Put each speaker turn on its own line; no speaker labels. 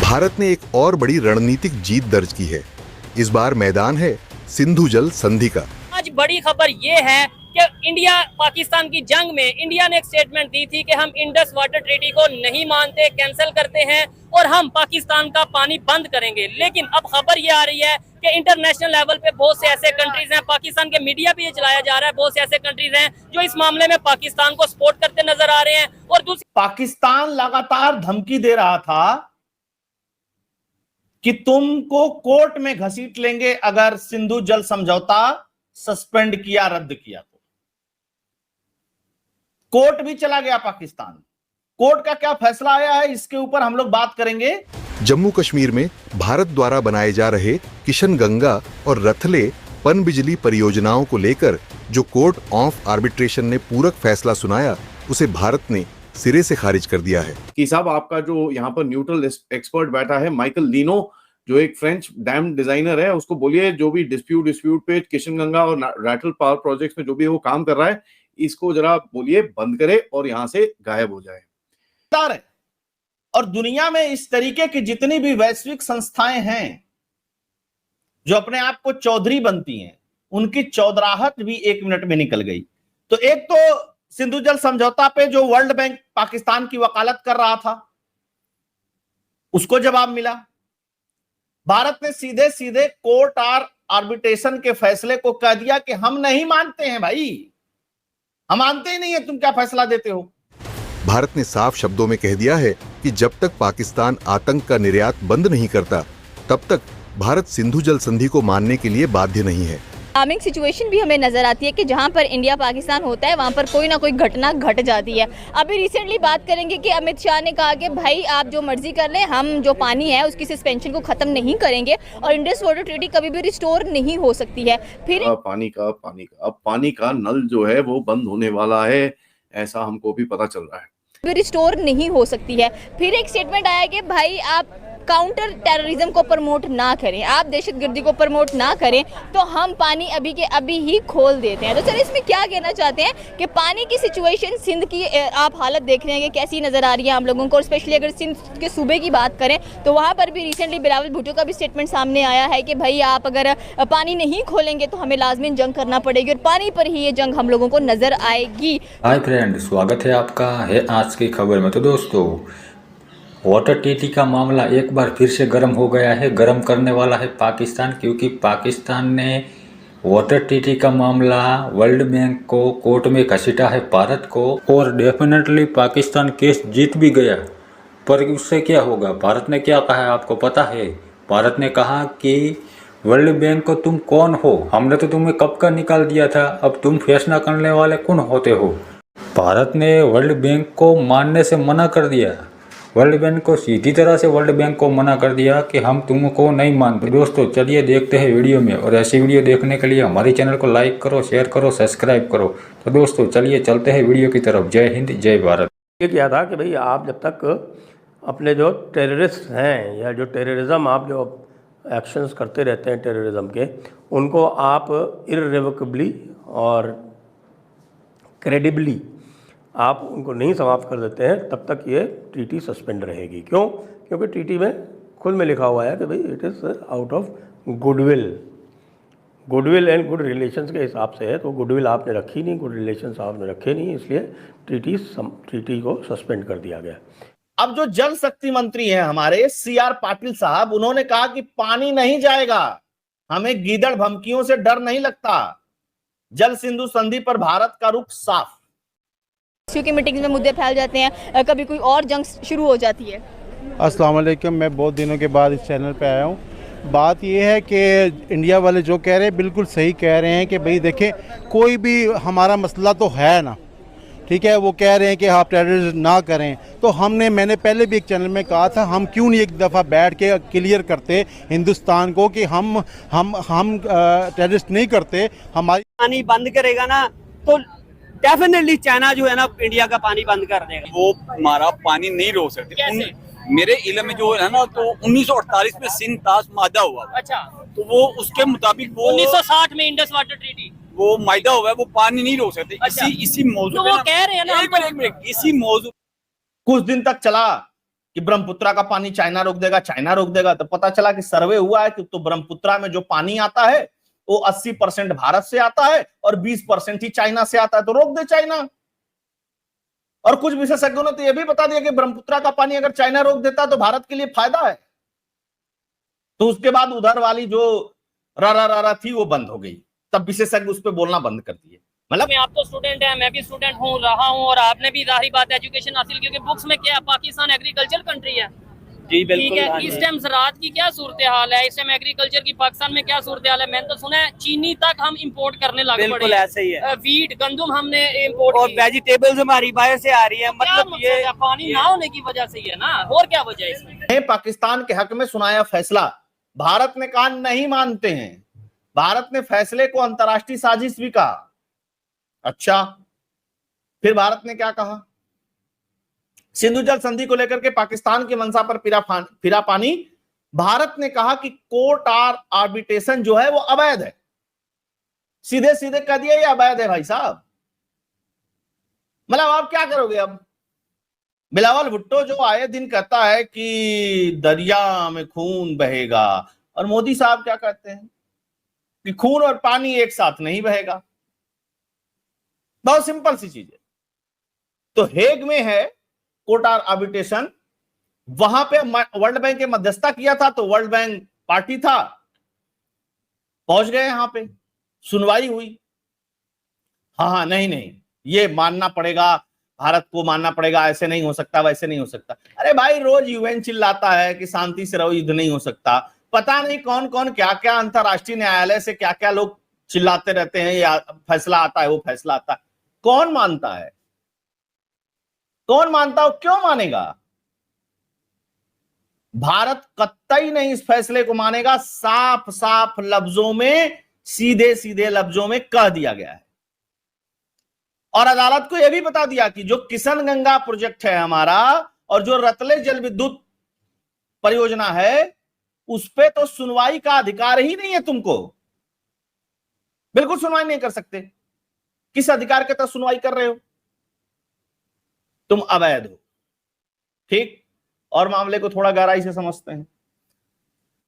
भारत ने एक और बड़ी रणनीतिक जीत दर्ज की है। इस बार मैदान है सिंधु जल संधि का।
आज बड़ी खबर ये है कि इंडिया पाकिस्तान की जंग में इंडिया ने एक स्टेटमेंट दी थी कि हम इंडस वाटर ट्रीटी को नहीं मानते, कैंसिल करते हैं और हम पाकिस्तान का पानी बंद करेंगे। लेकिन अब खबर ये आ रही है कि इंटरनेशनल लेवल पे बहुत से ऐसे कंट्रीज हैं, पाकिस्तान के मीडिया भी ये चलाया जा रहा है, बहुत से ऐसे कंट्रीज हैं जो इस मामले में पाकिस्तान को सपोर्ट करते नजर आ रहे हैं। और दूसरी,
पाकिस्तान लगातार धमकी दे रहा था कि तुमको कोर्ट में घसीट लेंगे अगर सिंधु जल समझौता सस्पेंड किया, रद्द किया तो। कोर्ट भी चला गया पाकिस्तान। कोर्ट का क्या फैसला आया है, इसके ऊपर हम लोग बात करेंगे।
जम्मू कश्मीर में भारत द्वारा बनाए जा रहे किशन गंगा और रथले पनबिजली परियोजनाओं को लेकर जो कोर्ट ऑफ आर्बिट्रेशन ने पूरक फैसला सुनाया, उसे भारत ने सिरे से खारिज कर दिया है।
कि साहब, आपका जो यहाँ पर न्यूट्रल एक्सपर्ट बैठा है माइकल लीनो, जो एक फ्रेंच डैम डिजाइनर है, उसको बोलिए जो भी डिस्प्यूट पे किशन गंगा और रैटल पावर प्रोजेक्ट्स में जो भी वो काम कर रहा है, इसको जरा बोलिए बंद करे और यहाँ से गायब हो जाए।
और दुनिया में इस तरीके की जितनी भी वैश्विक संस्थाएं हैं जो अपने आप को चौधरी बनती हैं, उनकी चौधराहट भी 1 मिनट में निकल गई। तो एक तो सिंधु जल समझौता पे जो वर्ल्ड बैंक पाकिस्तान की वकालत कर रहा था, उसको जवाब मिला। भारत ने सीधे सीधे कोर्ट और आर्बिट्रेशन के फैसले को कह दिया कि हम नहीं मानते हैं भाई, हम मानते ही नहीं है, तुम क्या फैसला देते हो।
भारत ने साफ शब्दों में कह दिया है कि जब तक पाकिस्तान आतंक का निर्यात बंद नहीं करता, तब तक भारत सिंधु जल संधि को मानने के लिए बाध्य नहीं है।
अलार्मिंग सिचुएशन भी हमें नजर आती है कि जहां पर इंडिया पाकिस्तान होता है वहां पर कोई ना कोई घटना घट जाती है। अभी रिसेंटली बात करेंगे कि अमित शाह ने कहा कि भाई आप जो मर्जी कर लें, हम जो पानी है उसकी सस्पेंशन को खत्म नहीं करेंगे और इंडस वाटर ट्रीटी कभी भी रिस्टोर नहीं हो सकती है। फिर
पानी का नल जो है वो बंद होने वाला है, ऐसा हमको भी पता चल रहा है,
रिस्टोर नहीं हो सकती है। फिर एक स्टेटमेंट आया कि भाई आप काउंटर टेररिज्म को प्रमोट ना करें, आप दहशतगर्दी को प्रमोट ना करें, तो हम पानी अभी के अभी ही खोल देते हैं। तो सर इसमें क्या कहना चाहते हैं कि पानी की सिचुएशन सिंध की आप हालत देख रहे हैं कि कैसी नज़र आ रही है हम लोगों को, और स्पेशली अगर सिंध के सूबे की बात करें तो वहाँ पर भी रिसेंटली बिलावल भुट्टो का भी स्टेटमेंट सामने आया है कि भाई आप अगर पानी नहीं खोलेंगे तो हमें लाजमी जंग करना पड़ेगी और पानी पर ही ये जंग हम लोगों को नज़र आएगी।
हाय फ्रेंड, स्वागत है आपका है आज की खबर में। तो दोस्तों, वाटर ट्रीटी का मामला एक बार फिर से गर्म हो गया है, गर्म करने वाला है पाकिस्तान, क्योंकि पाकिस्तान ने वाटर ट्रीटी का मामला वर्ल्ड बैंक को कोर्ट में घसीटा है भारत को, और डेफिनेटली पाकिस्तान केस जीत भी गया। पर उससे क्या होगा, भारत ने क्या कहा है आपको पता है? भारत ने कहा कि वर्ल्ड बैंक को तुम कौन हो, हमने तो तुम्हें कब का निकाल दिया था, अब तुम फैसला करने वाले कौन होते हो। भारत ने वर्ल्ड बैंक को मानने से मना कर दिया, वर्ल्ड बैंक को सीधी तरह से वर्ल्ड बैंक को मना कर दिया कि हम तुमको नहीं मानते। दोस्तों चलिए देखते हैं वीडियो में, और ऐसी वीडियो देखने के लिए हमारे चैनल को लाइक करो, शेयर करो, सब्सक्राइब करो। तो दोस्तों चलिए चलते हैं वीडियो की तरफ। जय हिंद, जय भारत।
ये क्या था कि भाई आप जब तक अपने जो टेररिस्ट हैं या जो टेररिज्म आप जो एक्शंस करते रहते हैं टेररिज्म के, उनको आप इर्रिवोकेबली और क्रेडिबली आप उनको नहीं समाप्त कर देते हैं, तब तक ये ट्रीटी सस्पेंड रहेगी। क्यों? क्योंकि ट्रीटी में खुद में लिखा हुआ है कि भाई it is out of goodwill and good relations के हिसाब से है। तो गुडविल आपने रखी नहीं, गुड रिलेशंस आपने रखे नहीं, इसलिए ट्रीटी को सस्पेंड कर दिया गया।
अब जो जल शक्ति मंत्री हैं हमारे CR पाटिल साहब, उन्होंने कहा कि पानी नहीं जाएगा, हमें गीदड़ धमकियों से डर नहीं लगता, जल सिंधु संधि पर भारत का रुख साफ।
क्योंकि मीटिंग्स में मुद्दे फैल जाते हैं, कभी कोई और जंग शुरू हो जाती है।
अस्सलाम वालेकुम, मैं बहुत दिनों के बाद इस चैनल पे आया हूँ। बात ये है कि इंडिया वाले जो कह रहे हैं बिल्कुल सही कह रहे हैं कि भाई देखें, कोई भी हमारा मसला तो है ना, ठीक है। वो कह रहे हैं कि आप टेररिज्म ना करें, तो मैंने पहले भी एक चैनल में कहा था, हम क्यों नहीं एक दफ़ा बैठ के क्लियर करते हिंदुस्तान को कि हम टेररिस्ट नहीं करते। हमारी
पानी बंद करेगा ना तो डेफिनेटली चाइना जो है ना इंडिया का पानी बंद कर देगा।
वो हमारा पानी नहीं रोक सकते। मेरे इल्म में जो है ना, तो 1948 में सिंध ताश मादा हुआ।
अच्छा,
तो वो उसके मुताबिक वो
1960 में इंडस वाटर ट्रीटी
वो मायदा हुआ है, वो पानी नहीं रोक सकते।
अच्छा,
इसी मौजूद
तो वो कह रहे हैं ना,
एक मिनट इसी मौजूद
कुछ दिन तक चला कि ब्रह्मपुत्रा का पानी चाइना रोक देगा, चाइना रोक देगा। तो पता चला कि सर्वे हुआ है कि तो ब्रह्मपुत्रा में जो पानी आता है वो 80% भारत से आता है और 20% ही चाइना से आता है, तो रोक दे चाइना। और कुछ विशेषज्ञों ने तो यह भी बता दिया कि ब्रह्मपुत्रा का पानी अगर चाइना रोक देता तो भारत के लिए फायदा है। तो उसके बाद उधर वाली जो रा थी वो बंद हो गई, तब विशेषज्ञ उस पर बोलना बंद कर दिए। मतलब
आप तो स्टूडेंट हैं, मैं भी स्टूडेंट हूँ, रहा हूँ, और आपने भी जाहिर बात है एजुकेशन हासिल, क्योंकि बुक्स में क्या है, पाकिस्तान एग्रीकल्चर कंट्री है।
जी बिल्कुल।
ठीक है, इस टाइम ज़राअत की क्या सूरत हाल है, इस टाइम एग्रीकल्चर की पाकिस्तान में क्या सूरत हाल है? मैंने तो सुना है चीनी तक हम इंपोर्ट करने लगे पड़े।
बिल्कुल ऐसे ही है।
वीट, गंदम हमने इंपोर्ट,
और वेजिटेबल्स हमारी बाहर से आ रही है। मतलब ये
पानी ना होने की वजह से ही है ना, और क्या वजह है इसमें?
पाकिस्तान के हक में सुनाया फैसला, भारत ने कहा नहीं मानते हैं। भारत ने फैसले को अंतर्राष्ट्रीय साजिश भी कहा। अच्छा, फिर भारत ने क्या कहा? सिंधु जल संधि को लेकर के पाकिस्तान की मंशा पर फिरा पानी। भारत ने कहा कि कोर्ट आर्बिट्रेशन जो है वो अवैध है। सीधे सीधे कह दिया ये अवैध है भाई साहब। मतलब आप क्या करोगे अब? बिलावल भुट्टो जो आए दिन कहता है कि दरिया में खून बहेगा, और मोदी साहब क्या कहते हैं कि खून और पानी एक साथ नहीं बहेगा। बहुत सिंपल सी चीज है। तो हेग में है कोर्ट आर्बिट्रेशन, वहां पे वर्ल्ड बैंक के मध्यस्थता किया था, तो वर्ल्ड बैंक पार्टी था, पहुंच गए यहां पे, सुनवाई हुई। हाँ, नहीं, ये मानना पड़ेगा, भारत को मानना पड़ेगा, ऐसे नहीं हो सकता, वैसे नहीं हो सकता। अरे भाई, रोज यूएन चिल्लाता है कि शांति से रहो, युद्ध नहीं हो सकता। पता नहीं कौन कौन क्या क्या अंतरराष्ट्रीय न्यायालय से क्या क्या लोग चिल्लाते रहते हैं, या फैसला आता है, वो फैसला आता है। कौन मानता है? कौन मानता है? क्यों मानेगा? भारत कतई नहीं इस फैसले को मानेगा। साफ साफ लफ्जों में, सीधे सीधे लफ्जों में कह दिया गया है। और अदालत को यह भी बता दिया कि जो किशन गंगा प्रोजेक्ट है हमारा, और जो रतले जल विद्युत परियोजना है, उस पे तो सुनवाई का अधिकार ही नहीं है तुमको। बिल्कुल सुनवाई नहीं कर सकते। किस अधिकार के तहत सुनवाई कर रहे हो? तुम अवैध हो। ठीक, और मामले को थोड़ा गहराई से समझते हैं।